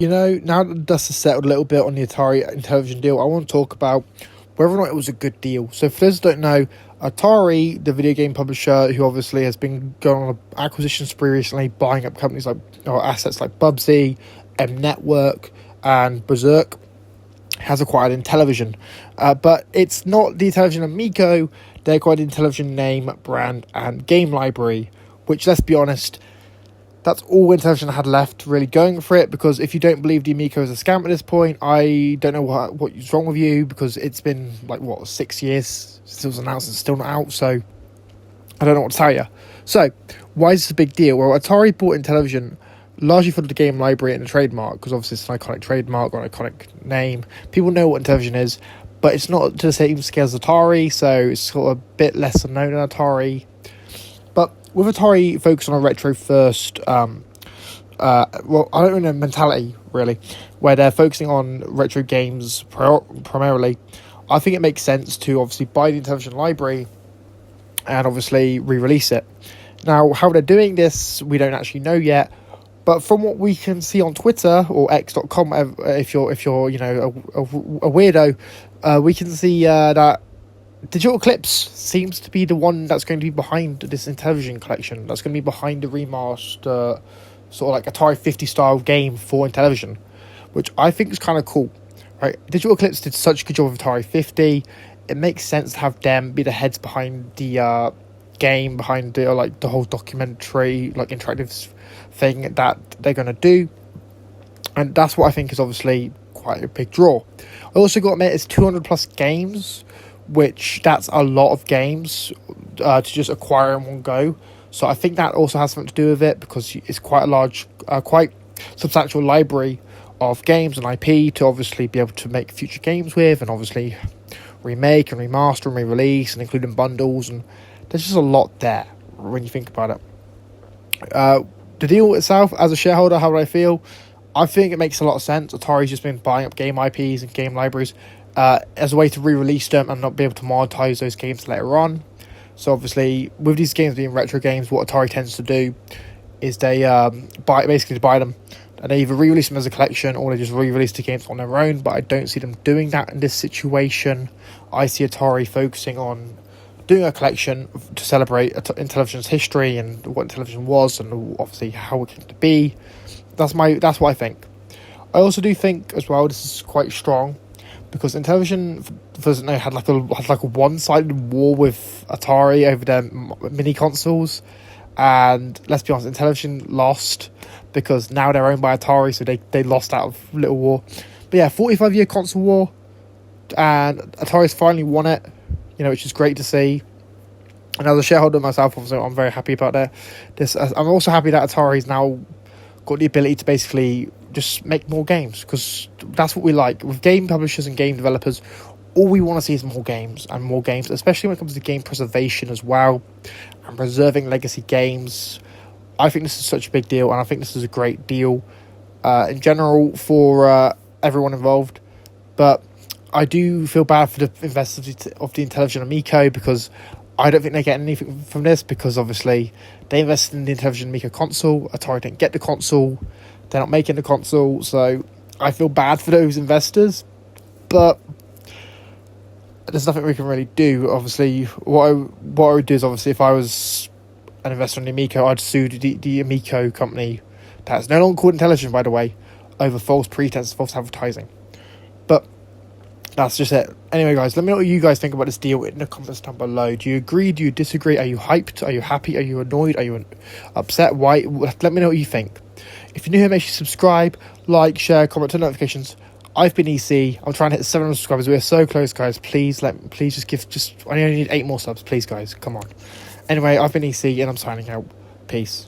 Now that the dust has settled a little bit on the Atari Intellivision deal, I want to talk about whether or not it was a good deal. So for those who don't know, Atari, the video game publisher, who obviously has been going on an acquisition spree recently, buying up companies or assets like Bubsy, M Network, and Berserk, has acquired Intellivision. But it's not the Intellivision Amico, they acquired the Intellivision name, brand, and game library, which, let's be honest, that's all Intellivision had left really going for it, because if you don't believe the Amico is a scam at this point, I don't know what's wrong with you, because it's been 6 years since it was announced and still not out, so I don't know what to tell you. So why is this a big deal? Well, Atari bought Intellivision largely for the game library and the trademark, because obviously it's an iconic trademark or an iconic name. People know what Intellivision is, but it's not to the same scale as Atari, so it's sort of a bit less known than Atari. But with Atari focus on a retro first, I don't know, mentality really, where they're focusing on retro games primarily, I think it makes sense to obviously buy the Intellivision library and obviously re-release it. Now, how they're doing this, we don't actually know yet, but from what we can see on Twitter or X.com, if you're a weirdo, we can see that Digital Eclipse seems to be the one that's going to be behind this Intellivision collection. That's going to be behind the remastered, sort of like Atari 50 style game for Intellivision, which I think is kind of cool. Right, Digital Eclipse did such a good job with Atari 50. It makes sense to have them be the heads behind the game, behind the whole documentary, interactive thing that they're going to do, and that's what I think is obviously quite a big draw. I also got to admit, it's 200 plus games, which that's a lot of games to just acquire in one go. So I think that also has something to do with it, because it's quite a large, quite substantial library of games and IP to obviously be able to make future games with, and obviously remake and remaster and re-release, and including bundles, and there's just a lot there when you think about it. The deal itself, as a shareholder, how do I feel? I think it makes a lot of sense. Atari's just been buying up game IPs and game libraries as a way to re-release them and not be able to monetize those games later on. So obviously, with these games being retro games, what Atari tends to do is they buy them, and they either re-release them as a collection or they just re-release the games on their own. But I don't see them doing that in this situation. I see Atari focusing on doing a collection to celebrate Intellivision's history and what Intellivision was, and obviously how it came to be. That's what I think. I also do think as well, this is quite strong, because Intellivision, for those that know, had a one-sided war with Atari over their mini consoles, and let's be honest, Intellivision lost, because now they're owned by Atari, so they lost out of little war. But yeah, 45-year console war, and Atari's finally won it, which is great to see. And as a shareholder myself, obviously, I'm very happy about that. I'm also happy that Atari's now got the ability to basically just make more games, because that's what we like. With game publishers and game developers, all we want to see is more games and more games, especially when it comes to game preservation as well, and preserving legacy games. I think this is such a big deal, and I think this is a great deal in general for everyone involved. But I do feel bad for the investors of the Intellivision Amico, because I don't think they get anything from this, because obviously they invested in the Intellivision Amico console. Atari didn't get the console. They're not making the console, so I feel bad for those investors. But there's nothing we can really do. Obviously, what I would do is, obviously, if I was an investor in the Amico, I'd sue the Amico company, that's no longer called Intellivision, by the way, over false pretense, false advertising. But that's just it. Anyway, guys, let me know what you guys think about this deal in the comments down below. Do you agree? Do you disagree? Are you hyped? Are you happy? Are you annoyed? Are you upset? Why? Let me know what you think. If you're new here, make sure you subscribe, like, share, comment, turn notifications. I've been EC. I'm trying to hit 700 subscribers. We're so close, guys. Please I only need 8 more subs, please, guys. Come on. Anyway, I've been EC, and I'm signing out. Peace.